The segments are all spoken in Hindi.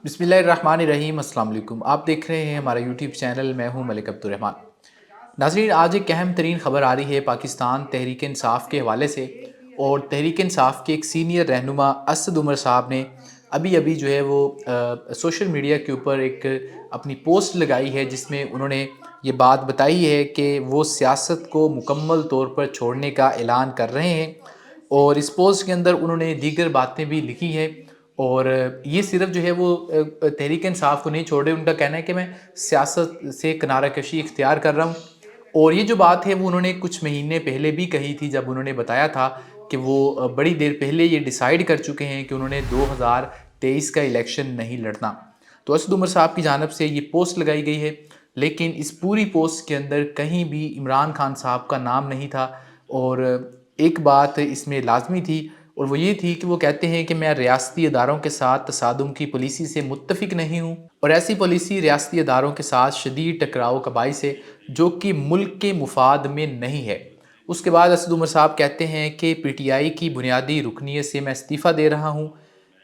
बिस्मिल्लाहिर्रहमानिर्रहीम। अस्सलाम वालेकुम। आप देख रहे हैं हमारा यूट्यूब चैनल। मैं हूं मलिक अब्दुर्रहमान। नाज़रीन, आज एक अहम तरीन ख़बर आ रही है पाकिस्तान तहरीक इंसाफ़ के हवाले से। और तहरीक इंसाफ़ के एक सीनियर रहनुमा असद उमर साहब ने अभी अभी जो है वो सोशल मीडिया के ऊपर एक अपनी पोस्ट लगाई है, जिसमें उन्होंने ये बात बताई है कि वो सियासत को मुकम्मल तौर पर छोड़ने का ऐलान कर रहे हैं। और इस पोस्ट के अंदर उन्होंने दीगर बातें भी लिखी हैं। और ये सिर्फ जो है वो तहरीक इंसाफ को नहीं छोड़ रहे। उनका कहना है कि मैं सियासत से किनारा कशी इख्तियार कर रहा हूँ। और ये जो बात है वो उन्होंने कुछ महीने पहले भी कही थी, जब उन्होंने बताया था कि वो बड़ी देर पहले ये डिसाइड कर चुके हैं कि उन्होंने 2023 का इलेक्शन नहीं लड़ना। तो असद उमर साहब की जानब से ये पोस्ट लगाई गई है, लेकिन इस पूरी पोस्ट के अंदर कहीं भी इमरान खान साहब का नाम नहीं था। और एक बात इसमें लाजमी थी, और वो ये थी कि वो कहते हैं कि मैं रियासती इदारों के साथ तसादुम की पॉलिसी से मुत्तफिक नहीं हूँ, और ऐसी पॉलिसी रियासती इदारों के साथ शदीद टकराव का बाइस है, जो कि मुल्क के मुफाद में नहीं है। उसके बाद असद उमर साहब कहते हैं कि पीटीआई की बुनियादी रुकनीत से मैं इस्तीफ़ा दे रहा हूँ।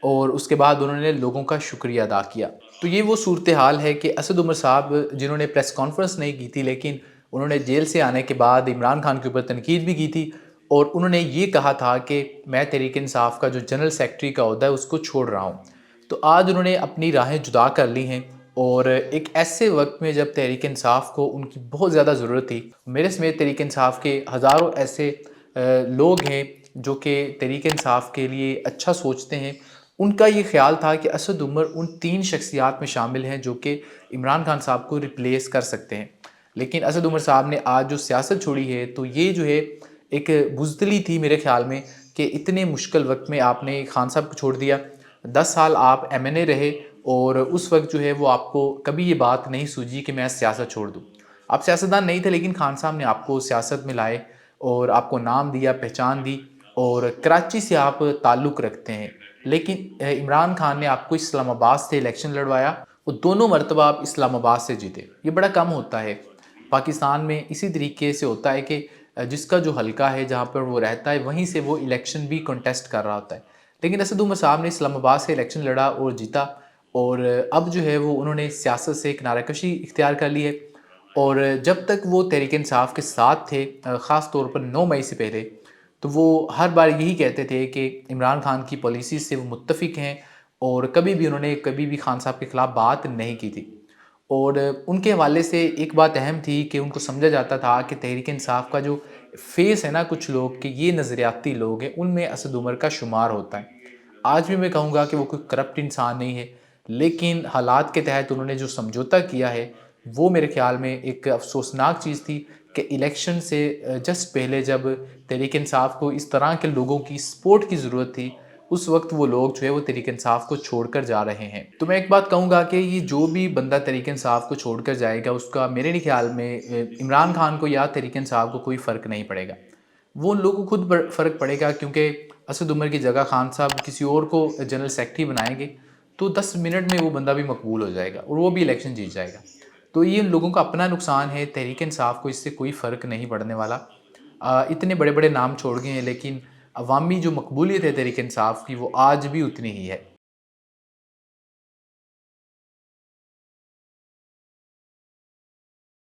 और उसके बाद उन्होंने लोगों का शुक्रिया अदा किया। तो ये वो सूरत हाल है कि असद उमर साहब, जिन्होंने प्रेस कॉन्फ्रेंस नहीं की थी, लेकिन उन्होंने जेल से आने के बाद इमरान खान के ऊपर तनकीद भी की थी। और उन्होंने ये कहा था कि मैं तहरीक इंसाफ का जो जनरल सेक्रेटरी का ओहदा है उसको छोड़ रहा हूँ। तो आज उन्होंने अपनी राहें जुदा कर ली हैं। और एक ऐसे वक्त में जब तहरीक इंसाफ को उनकी बहुत ज़्यादा ज़रूरत थी। मेरे समेत तहरीक इंसाफ के हज़ारों ऐसे लोग हैं जो कि तहरीक इंसाफ के लिए अच्छा सोचते हैं। उनका ये ख्याल था कि असद उमर उन 3 शख्सियात में शामिल हैं जो कि इमरान खान साहब को रिप्लेस कर सकते हैं। लेकिन असद उमर साहब ने आज जो सियासत छोड़ी है, तो ये जो है एक बुज़दिली थी मेरे ख़्याल में, कि इतने मुश्किल वक्त में आपने खान साहब को छोड़ दिया। 10 साल आप एमएनए रहे, और उस वक्त जो है वो आपको कभी ये बात नहीं सूझी कि मैं सियासत छोड़ दूँ। आप सियासतदान नहीं थे, लेकिन खान साहब ने आपको सियासत में लाए और आपको नाम दिया, पहचान दी। और कराची से आप ताल्लुक़ रखते हैं, लेकिन इमरान खान ने आपको इस्लामाबाद से इलेक्शन लड़वाया, और दोनों मरतबा आप इस्लामाबाद से जीते। ये बड़ा कम होता है पाकिस्तान में। इसी तरीके से होता है कि जिसका जो हलका है, जहाँ पर वो रहता है, वहीं से वो इलेक्शन भी कंटेस्ट कर रहा होता है। लेकिन असद उमर साहब ने इस्लामाबाद से इलेक्शन लड़ा और जीता। और अब जो है वो उन्होंने सियासत से किनाराकशी इख्तियार कर ली है। और जब तक वो तहरीक इंसाफ के साथ थे, ख़ास तौर पर 9 मई से पहले, तो वो हर बार यही कहते थे कि इमरान खान की पॉलिसी से वो मुत्तफ़िक हैं। और कभी भी उन्होंने कभी भी खान साहब के ख़िलाफ़ बात नहीं की थी। और उनके हवाले से एक बात अहम थी कि उनको समझा जाता था कि तहरीक इंसाफ का जो फेस है ना, कुछ लोग कि ये नज़रियाती लोग हैं, उनमें असद उमर का शुमार होता है। आज भी मैं कहूँगा कि वो कोई करप्ट इंसान नहीं है, लेकिन हालात के तहत उन्होंने जो समझौता किया है, वो मेरे ख़्याल में एक अफसोसनाक चीज़ थी कि इलेक्शन से जस्ट पहले, जब तहरीक इंसाफ को इस तरह के लोगों की सपोर्ट की ज़रूरत थी, उस वक्त वो लोग जो है वो तहरीक इंसाफ को छोड़कर जा रहे हैं। तो मैं एक बात कहूँगा कि ये जो भी बंदा तहरीक इंसाफ को छोड़कर जाएगा, उसका मेरे नहीं ख्याल में इमरान खान को या तहरीक इंसाफ को कोई फ़र्क नहीं पड़ेगा। वो उन लोगों को खुद फ़र्क पड़ेगा, क्योंकि असद उमर की जगह खान साहब किसी और को जनरल सेक्रेटरी बनाएंगे, तो 10 मिनट में वो बंदा भी मकबूल हो जाएगा और वो भी इलेक्शन जीत जाएगा। तो ये उन लोगों का अपना नुकसान है। तहरीक इंसाफ को इससे कोई फ़र्क नहीं पड़ने वाला। इतने बड़े बड़े नाम छोड़ गए हैं, लेकिन अवामी जो मकबूलियत है तहरीक इंसाफ की, वो आज भी उतनी ही है।